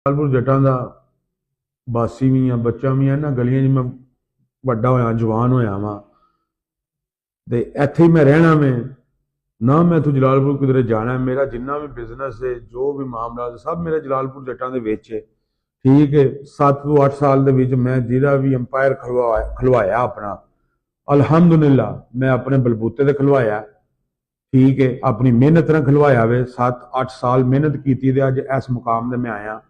जलालपुर जट्टां दा बासी भी हाँ, बच्चा भी हाँ। इन्हां गलियां च मैं वड्डा होया, जवान होया वां ते इत्थे ही मैं रहना मैं ना। मैं इत्थों जलालपुर किधरे जाना है। मेरा जिन्ना भी बिजनेस है, जो भी मामला सब मेरा जलालपुर जट्टां दे विच है। ठीक है, 7 ਤੋਂ 8 साल दे विच मैं जिहड़ा भी अंपायर खलवाया अपना, अलहमदुलिल्लाह मैं अपने बलबूते ते खलवाया। ठीक है, अपनी मेहनत नाल खलवाया वे। 7-8 साल मेहनत की ते अज इस मुकाम ते मैं आया।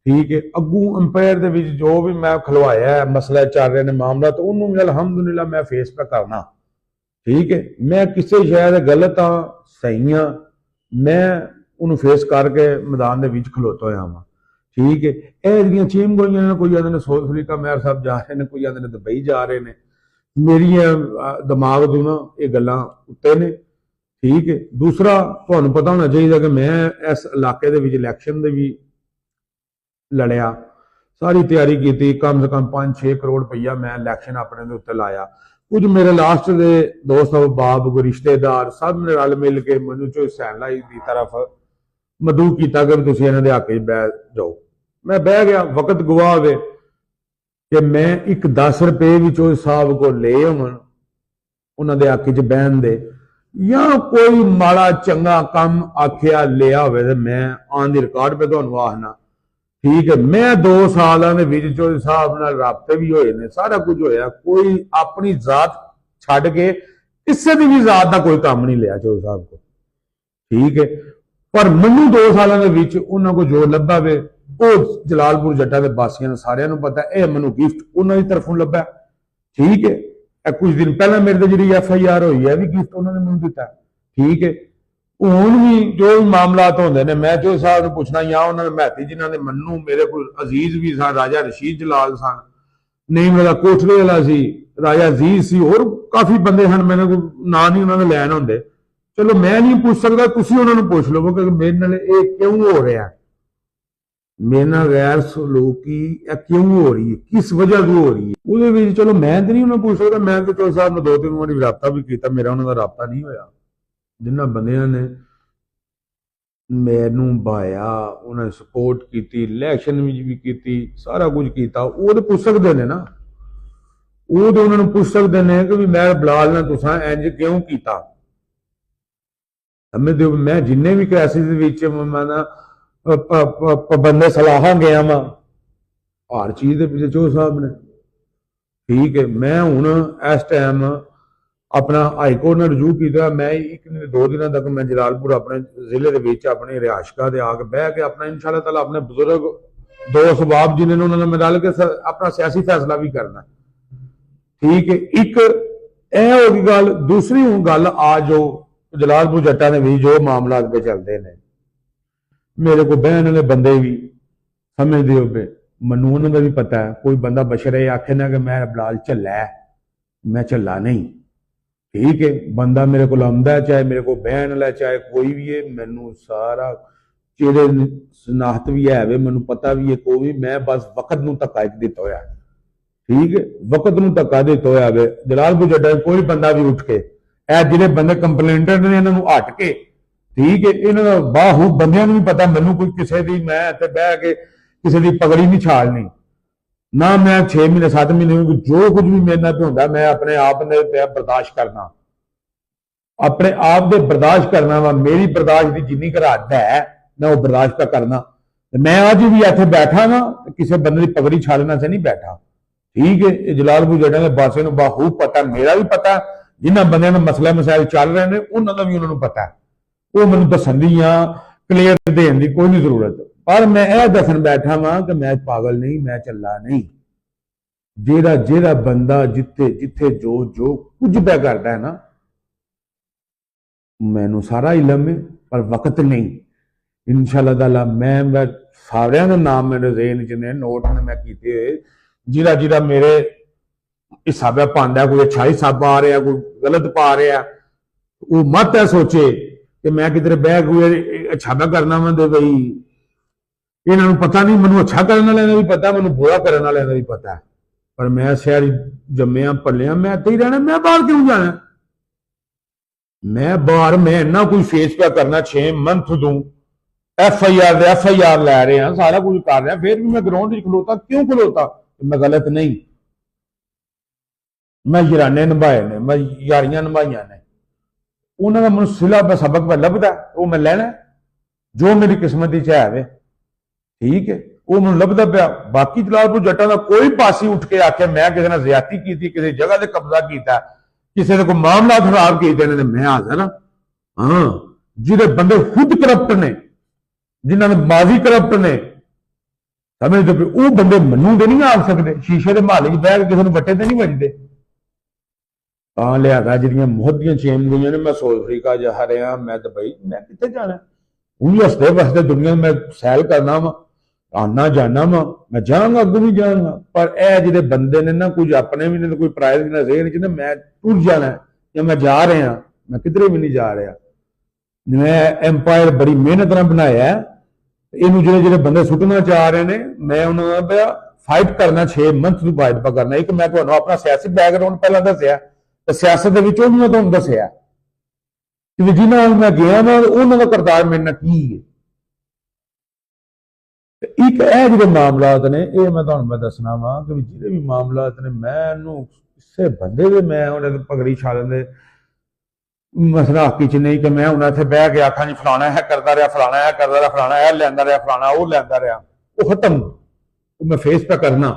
ठीक है, अगू अंपायर दे विच जो भी मैं खलवाया है, मसले चल रहे ने, मामला, तो उन्होंने भी अलहमदुलिल्लाह मैं फेस पे करना। ठीक है, मैं किसी शायद गलत हाँ सही हाँ, मैं उन्होंने फेस करके मैदान के विच खलोता होया वां। ठीक है, यह चीम गोइयां ने, कोई आते साउथ अफ्रीका मेयर साहब जा रहे हैं, कोई आते दुबई जा रहे हैं। मेरिया दिमाग तो ना ये गल्लां उत्ते ने। ठीक है, दूसरा तुहानूं पता होना चाहिए कि मैं इस इलाके दे विच इलैक्शन दे भी लड़िया, सारी तैयारी की, कम से कम 5-6 करोड़ रुपया मैं इलैक्शन अपने दे उत्ते लाया। कुछ मेरे लास्ट के दोस्त अहबाब, कोई रिश्तेदार, सब ने रल मिल के मैनूं हुसैन लाई की तरफ मदू किया कि तुसीं इन्हां दे हक च बह जाओ। मैं बह गया। वक्त गवाह होवे कि मैं एक 10 रुपए भी चो साहब को ले होवन उन्हां दे हक च बहन दे, या कोई माड़ा चंगा काम आखिया लिया होवे ते मैं ऑन द रिकॉर्ड पे तुहानूं आखना। ठीक है, मैं 2 साल चो साहब नाल राबते भी होए ने, सारा कुछ होया। कोई अपनी जात छड्ड के किसी की भी जात का कोई काम नहीं लिया चो साहब को। ठीक है, पर मैनू 2 सालों के उन्होंने को जो लभा वे वो जलालपुर जट्टां दे बासियां सारियां नूं पता है। मैनू गिफ्ट उन्होंने की तरफों लभा। ठीक है, कुछ दिन पहले मेरे जी FIR हुई है, भी गिफ्ट उन्होंने मैनू दिता। ठीक है, हुण भी जो भी मामलात होंदे ने, मैं जो साहब नूं पुछना, या उन्होंने महती जिन्हों ने मन्नू, मेरे को अजीज भी सन, राजा रशीद जलाल सन, नहीं मेरा कोठले वाला सी, राजा अजीज सी, और काफ़ी बंदे सन, मेरे को ना नहीं उन्होंने लैन होंदे। चलो मैं नहीं पूछ सकता, तुसीं उन्होंने पूछ लवो कि मेरे नाल ये क्यों हो रहा है, मेरे नाल गैर सलूकी क्यों हो रही है, किस वजह से हो रही है। वो चलो मैं तो नहीं उन्होंने पूछ सकता। मैं तो चलो साहब ने 2-3 बार रबता भी किया, मेरा उन्होंने रबता नहीं होया। जिन्होंने बंदियां ने मैनू भाया, उन्हें सपोर्ट की, इलैक्शन भी की, सारा कुछ किया, वो तो पूछ सकते हैं ना। वो तो उन्होंने पूछ सकते हैं कि मैं बिलाल ने तुसां इंज क्यों किया। मैं जिन्ने भी क्राइसिस बंदे सलाह गया वा हर चीज के पिछे चो साहब ने। ठीक है, मैं हुण इस टाइम अपना हाईकोर्ट ने रजू किया। मैं 1-2 दिन तक मैं जलालपुर अपने जिले के अपने रिहायशगाह से आके बह के अपना इंशाअल्लाह ताला अपने बुजुर्ग दोस्त बाब जिन्हें उन्होंने मिल के अपना सियासी फैसला भी करना। ठीक है, एक होगी गल। दूसरी हूँ गल आ जो जलालपुर जट्टां ने भी जो मामला पे चलते हैं, मेरे को बहन वाले बंदे भी समझते हो पे, मनु उन्होंने भी पता है। कोई बंदा बशरे आखे ना कि मैं बिलाल झल्ला है, मैं झल्ला नहीं। ठीक है, बंदा मेरे को आंदा है, चाहे मेरे को बहन वाला, चाहे कोई भी है, मैनू सारा चेहरे शनाख्त भी है, मैनू पता भी है। कोई भी मैं बस वक्त नूं धक्का दिता होया। ठीक है, वक्त नूं धक्का दिता होया वे। जलालपुर जट्टां कोई बंदा भी उठ के जिहड़े बंदे कंप्लेंटर ने इन्हां नूं हट के, ठीक है, इन्हां बाहू बंदियां नूं भी पता मैनू कोई किसी की मैं इत्थे बह के किसी की पगड़ी नहीं छालनी ना। मैं 6 महीने 7 महीने जो कुछ भी मेरे नाल होंदा मैं अपने आप ने बर्दाश्त करना, अपने आप दे बर्दाश्त करना वा। मेरी बर्दाश्त की जिन्नी कर हद है मैं वो बर्दाश्त का करना। मैं अज भी इत्थे बैठा ना किसी बंदे की पगड़ी छालना से नहीं बैठा। ठीक है, जलालपुर जट्टां दे बासियां नूं बाहू पता, मेरा भी पता, जिन्होंने बंदे ने मसले मसाइल चल रहे हैं उन्होंने भी उन्होंने पता है। वो मैं दसन दी या क्लीयर देने की कोई नहीं जरूरत, पर मैं यह दसन बैठा वहां कि मैं पागल नहीं, मैं चला नहीं। जेड़ा जेड़ा बंदा जिथे जिथे जो जो कुछ पे करता है ना, मैनू सारा इलम है, पर वक्त नहीं। इंशाअल्लाह ताला मैं सारे नाम मेरे जेहन च ने, नोट ने मैं किए, जिहड़ा जिहड़ा मेरे हिस्सा पे पांदा, कोई अच्छा हिस्सा पा रहा, कोई गलत पा रहा, वो मत है सोचे कि मैं किधर बह कोई अच्छा मैं करना वा। तो बई इन्होंने पता नहीं, मैनू अच्छा करने वाले भी पता, मैनू बुरा करने वाले भी पता है। पर मैं शहर जम्मिया पलिया, मैं इत्थे ही रहना, मैं बाहर क्यों जाना। मैं बाहर मैं इन्ना कोई फेस पे करना 6 मंथ दूं ਐਫ ਆਈ ਆਰ ਲੈ ਰਹੇ ਹਾਂ, ਸਾਰਾ ਕੁਝ ਕਰ ਰਹੇ ਹਾਂ, ਫਿਰ ਵੀ ਮੈਂ ਗਰਾਊਂਡ 'ਚ ਖਲੋਤਾ। ਕਿਉਂ ਖਲੋਤਾ? ਮੈਂ ਗਲਤ ਨਹੀਂ, ਮੈਂ ਯਾਰਾਨੇ ਨਿਭਾਏ ਨੇ, ਮੈਂ ਯਾਰੀਆਂ ਨਿਭਾਈਆਂ ਨੇ, ਉਹਨਾਂ ਦਾ ਮੈਨੂੰ ਸਿਲਾ ਸਬਕ ਲੱਭਦਾ, ਉਹ ਮੈਂ ਲੈਣਾ ਜੋ ਮੇਰੀ ਕਿਸਮਤ ਵਿੱਚ ਹੈ ਵੇ, ਠੀਕ ਹੈ, ਉਹ ਮੈਨੂੰ ਲੱਭਦਾ ਪਿਆ। ਬਾਕੀ ਜਲਾਲਪੁਰ ਜੱਟਾਂ ਦਾ ਕੋਈ ਪਾਸੀ ਉੱਠ ਕੇ ਆਖਿਆ ਮੈਂ ਕਿਸੇ ਨਾਲ ਜ਼ਿਆਦਤੀ ਕੀਤੀ, ਕਿਸੇ ਜਗ੍ਹਾ ਤੇ ਕਬਜ਼ਾ ਕੀਤਾ, ਕਿਸੇ ਦੇ ਕੋਈ ਮਾਮਲਾ ਖਰਾਬ ਕੀਤੇ ਨੇ, ਮੈਂ ਹਾਜ਼ਰ ਹਾਂ। ਹਾਂ, ਜਿਹਦੇ ਬੰਦੇ ਖੁਦ ਕਰਪਟ ਨੇ, ਜਿਨ੍ਹਾਂ ਦੇ ਮਾਜ਼ੀ ਕਰਪਟ ਨੇ, ਸਮਝਦੇ ਪਏ, ਉਹ ਬੰਦੇ ਮੈਨੂੰ ਤੇ ਨਹੀਂ ਆ ਸਕਦੇ। ਸ਼ੀਸ਼ੇ ਦੇ ਮਹੱਲੇ 'ਚ ਬਹਿ ਕੇ ਕਿਸੇ ਨੂੰ ਵੱਟੇ ਤੇ ਨਹੀਂ ਵੱਜਦੇ। ਤਾਂ ਲਿਆਦਾ ਜਿਹੜੀਆਂ ਮੁਹੱਦੀਆਂ ਚੇਮ ਗਈਆਂ ਨੇ, ਮੈਂ ਸਾਊਥ ਅਫਰੀਕਾ ਜਾ ਰਿਹਾ, ਮੈਂ ਦੁਬਈ, ਮੈਂ ਕਿੱਥੇ ਜਾਣਾ? ਉਹੀ ਹੱਸਦੇ ਵਸਦੇ ਦੁਨੀਆ ਮੈਂ ਸੈਲ ਕਰਨਾ ਵਾ, ਆਨਾ ਜਾਣਾ ਵਾ, ਮੈਂ ਜਾਵਾਂਗਾ, ਅੱਗੋਂ ਵੀ ਜਾਵਾਂਗਾ। ਪਰ ਇਹ ਜਿਹੜੇ ਬੰਦੇ ਨੇ ਨਾ, ਕੁਝ ਆਪਣੇ ਵੀ ਨੇ, ਕੋਈ ਪ੍ਰਾਈਜ਼ ਨਾ ਰੇਨ 'ਚ ਨਾ, ਮੈਂ ਟੁਰ ਜਾਣਾ ਜਾਂ ਮੈਂ ਜਾ ਰਿਹਾ, ਮੈਂ ਕਿਧਰੇ ਵੀ ਨਹੀਂ ਜਾ ਰਿਹਾ। ਮੈਂ ਐਮਪਾਇਰ ਬੜੀ ਮਿਹਨਤ ਨਾਲ ਬਣਾਇਆ, ਇਹਨੂੰ ਜਿਹੜੇ ਬੰਦੇ ਸੁੱਟਣਾ ਚਾਹ ਰਹੇ ਨੇ, ਮੈਂ ਉਹਨਾਂ ਦਾ ਫਾਈਟ ਕਰਨਾ 6 ਮੰਥ ਨੂੰ ਫਾਈਟ ਕਰਨਾ। ਇੱਕ ਮੈਂ ਤੁਹਾਨੂੰ ਆਪਣਾ ਸਿਆਸੀ ਬੈਕਗਰਾਉਂਡ ਪਹਿਲਾਂ ਦੱਸਿਆ, ਤੇ ਸਿਆਸਤ ਦੇ ਵਿੱਚ ਉਹ ਵੀ ਮੈਂ ਤੁਹਾਨੂੰ ਦੱਸਿਆ ਕਿ ਜਿਹਨਾਂ ਨਾਲ ਮੈਂ ਗਿਆ ਨਾ, ਉਹਨਾਂ ਦਾ ਕਰਤਾਰ ਮੇਰੇ ਨਾਲ ਕੀ ਹੈ। ਇੱਕ ਇਹ ਜਿਹੜੇ ਮਾਮਲਾਤ ਨੇ, ਇਹ ਮੈਂ ਤੁਹਾਨੂੰ ਦੱਸਣਾ ਵਾ ਕਿ ਜਿਹੜੇ ਵੀ ਮਾਮਲਾਤ ਨੇ, ਮੈਨੂੰ ਕਿਸੇ ਬੰਦੇ ਦੇ ਮੈਂ ਉਹਨਾਂ ਦੇ ਪਗੜੀ ਛਾਲਣ ਦੇ ਮਸਲਾ ਹੱਕੀ ਚ ਨਹੀਂ ਕਿ ਮੈਂ ਉਹਨਾਂ ਇੱਥੇ ਬਹਿ ਕੇ ਆਖਾਂ ਜੀ ਫਲਾਣਾ ਇਹ ਕਰਦਾ ਰਿਹਾ, ਫਲਾਣਾ ਇਹ ਕਰਦਾ ਰਿਹਾ, ਫਲਾਣਾ ਇਹ ਲੈਂਦਾ ਰਿਹਾ, ਫਲਾਣਾ ਉਹ ਲੈਂਦਾ ਰਿਹਾ। ਉਹ ਖਤਮ, ਉਹ ਮੈਂ ਫੇਸ ਪਾ ਕਰਨਾ,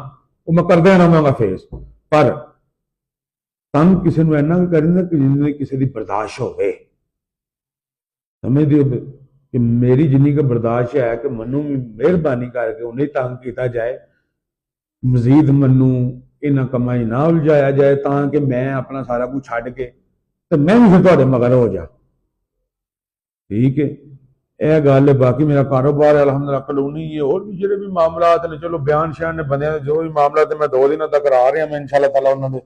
ਉਹ ਮੈਂ ਕਰਦਾ ਰਹਾਂਗਾ ਫੇਸ। ਪਰ ਤੰਗ ਕਿਸੇ ਨੂੰ ਇੰਨਾ ਕਰੀਦਾ ਕਿ ਜਿੰਨੇ ਕਿਸੇ ਦੀ ਬਰਦਾਸ਼ਤ ਹੋਵੇ। ਸਮਝਦੇ ਹੋ ਕਿ ਮੇਰੀ ਜਿੰਨੀ ਕੁ ਬਰਦਾਸ਼ਤ ਹੈ ਕਿ ਮੈਨੂੰ ਵੀ ਮਿਹਰਬਾਨੀ ਕਰਕੇ ਉਨੀ ਤੰਗ ਕੀਤਾ ਜਾਏ, ਮਜ਼ੀਦ ਮੈਨੂੰ ਇਹਨਾਂ ਕੰਮਾਂ 'ਚ ਨਾ ਉਲਝਾਇਆ ਜਾਏ, ਤਾਂ ਕਿ ਮੈਂ ਆਪਣਾ ਸਾਰਾ ਕੁਝ ਛੱਡ ਕੇ ਤੇ ਮੈਂ ਵੀ ਫਿਰ ਤੁਹਾਡੇ ਮਗਰ ਹੋ ਜਾ। ਠੀਕ ਹੈ, ਇਹ ਗੱਲ ਹੈ। ਬਾਕੀ ਮੇਰਾ ਕਾਰੋਬਾਰ ਅਲਹਮਦੁਲਿਲਾ ਕਲੋਨੀ ਹੈ, ਹੋਰ ਵੀ ਜਿਹੜੇ ਵੀ ਮਾਮਲਾਤ ਨੇ, ਚਲੋ ਬਿਆਨ ਸ਼ਿਆਨ ਨੇ ਬੰਦਿਆਂ ਦੇ ਜੋ ਵੀ ਮਾਮਲਾ, ਤੇ ਮੈਂ 2 ਦਿਨਾਂ ਤੱਕ ਕਰਾ ਰਿਹਾ ਮੈਂ ਇਨਸ਼ਾ ਅੱਲਾਹ ਤਾਲਾ। ਉਹਨਾਂ ਦੇ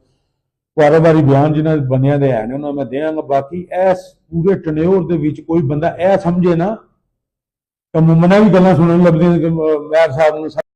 ਕਾਰੋਬਾਰੀ ਬਿਆਨ ਜਿਨ੍ਹਾਂ ਬੰਦਿਆਂ ਦੇ ਹੈ ਨੇ ਉਹਨਾਂ ਮੈਂ ਦੇਵਾਂਗਾ। ਬਾਕੀ ਇਸ ਪੂਰੇ ਟਨਿਓਰ ਦੇ ਵਿੱਚ ਕੋਈ ਬੰਦਾ ਇਹ ਸਮਝੇ ਨਾ, ਤਾਂ ਮੈਨੂੰ ਵੀ ਗੱਲਾਂ ਸੁਣਨ ਲੱਭਦੀਆਂ ਕਿ ਮੈਂ ਸਾਹਿਬ ਨੂੰ